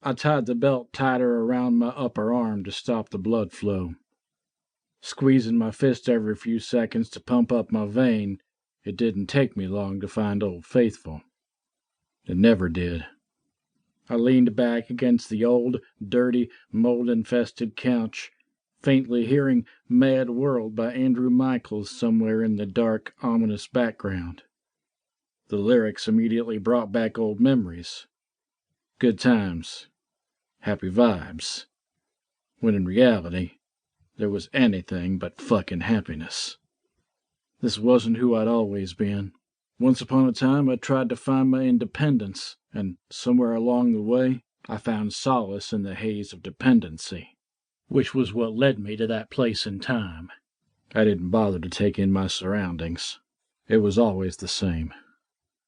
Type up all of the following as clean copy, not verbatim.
I tied the belt tighter around my upper arm to stop the blood flow. Squeezing my fist every few seconds to pump up my vein, it didn't take me long to find Old Faithful. It never did. I leaned back against the old, dirty, mold-infested couch, faintly hearing Mad World by Andrew Michaels somewhere in the dark, ominous background. The lyrics immediately brought back old memories. Good times. Happy vibes. When in reality, there was anything but fucking happiness. This wasn't who I'd always been. Once upon a time, I tried to find my independence, and somewhere along the way, I found solace in the haze of dependency, which was what led me to that place in time. I didn't bother to take in my surroundings. It was always the same.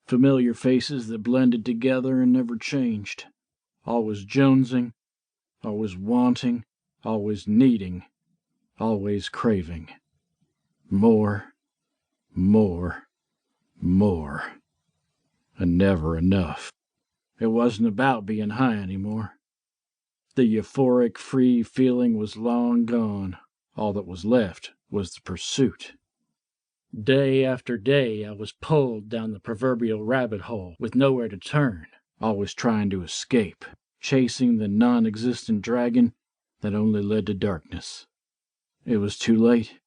Familiar faces that blended together and never changed. Always jonesing, always wanting, always needing, always craving. More, more, more. And never enough. It wasn't about being high anymore. The euphoric, free feeling was long gone. All that was left was the pursuit. Day after day, I was pulled down the proverbial rabbit hole with nowhere to turn, always trying to escape, chasing the non-existent dragon that only led to darkness. It was too late.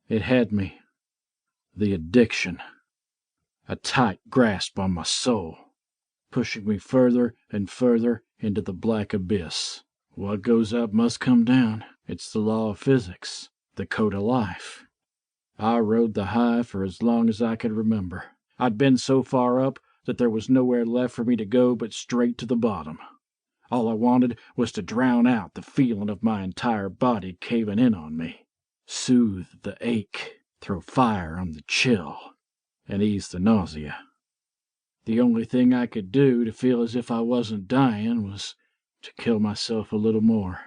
It had me. The addiction. A tight grasp on my soul, pushing me further and further into the black abyss. What goes up must come down. It's the law of physics, the code of life. I rode the high for as long as I could remember. I'd been so far up that there was nowhere left for me to go but straight to the bottom. All I wanted was to drown out the feeling of my entire body caving in on me, soothe the ache, throw fire on the chill, and ease the nausea. The only thing I could do to feel as if I wasn't dying was to kill myself a little more.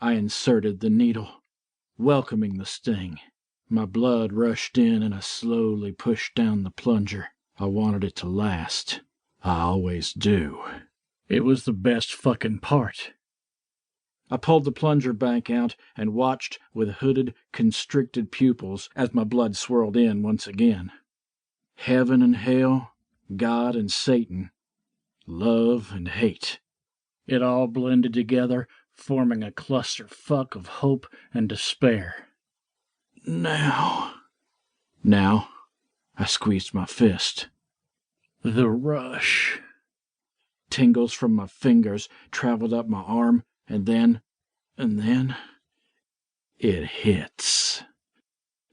I inserted the needle, welcoming the sting. My blood rushed in and I slowly pushed down the plunger. I wanted it to last. I always do. It was the best fucking part. I pulled the plunger bank out and watched with hooded, constricted pupils as my blood swirled in once again. Heaven and hell, God and Satan, love and hate. It all blended together, forming a clusterfuck of hope and despair. Now, I squeezed my fist. The rush. Tingles from my fingers traveled up my arm, and then, it hits.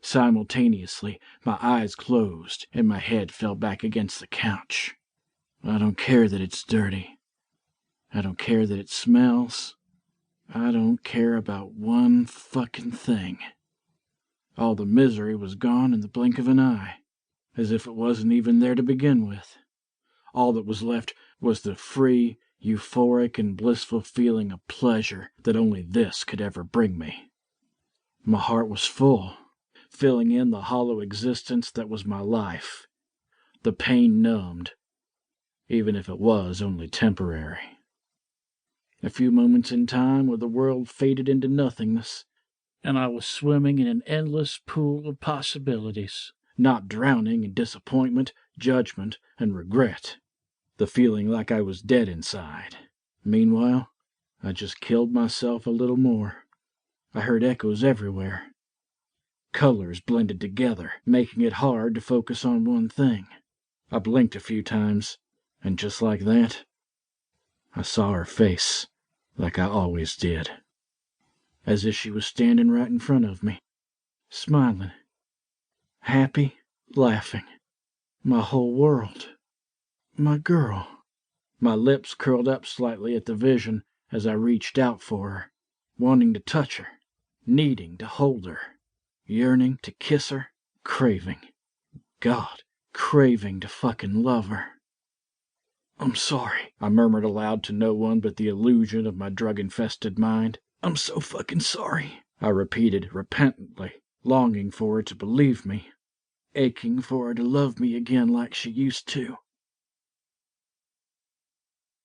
Simultaneously, my eyes closed, and my head fell back against the couch. I don't care that it's dirty. I don't care that it smells. I don't care about one fucking thing. All the misery was gone in the blink of an eye, as if it wasn't even there to begin with. All that was left was the free, euphoric, and blissful feeling of pleasure that only this could ever bring me. My heart was full, filling in the hollow existence that was my life. The pain numbed, even if it was only temporary. A few moments in time where the world faded into nothingness, and I was swimming in an endless pool of possibilities, not drowning in disappointment, judgment, and regret, the feeling like I was dead inside. Meanwhile, I just killed myself a little more. I heard echoes everywhere. Colors blended together, making it hard to focus on one thing. I blinked a few times, and just like that, I saw her face, like I always did. As if she was standing right in front of me, smiling, happy, laughing. My whole world. My girl. My lips curled up slightly at the vision as I reached out for her, wanting to touch her, needing to hold her, yearning to kiss her, craving. God, craving to fucking love her. I'm sorry, I murmured aloud to no one but the illusion of my drug-infested mind. I'm so fucking sorry, I repeated repentantly, longing for her to believe me, aching for her to love me again like she used to.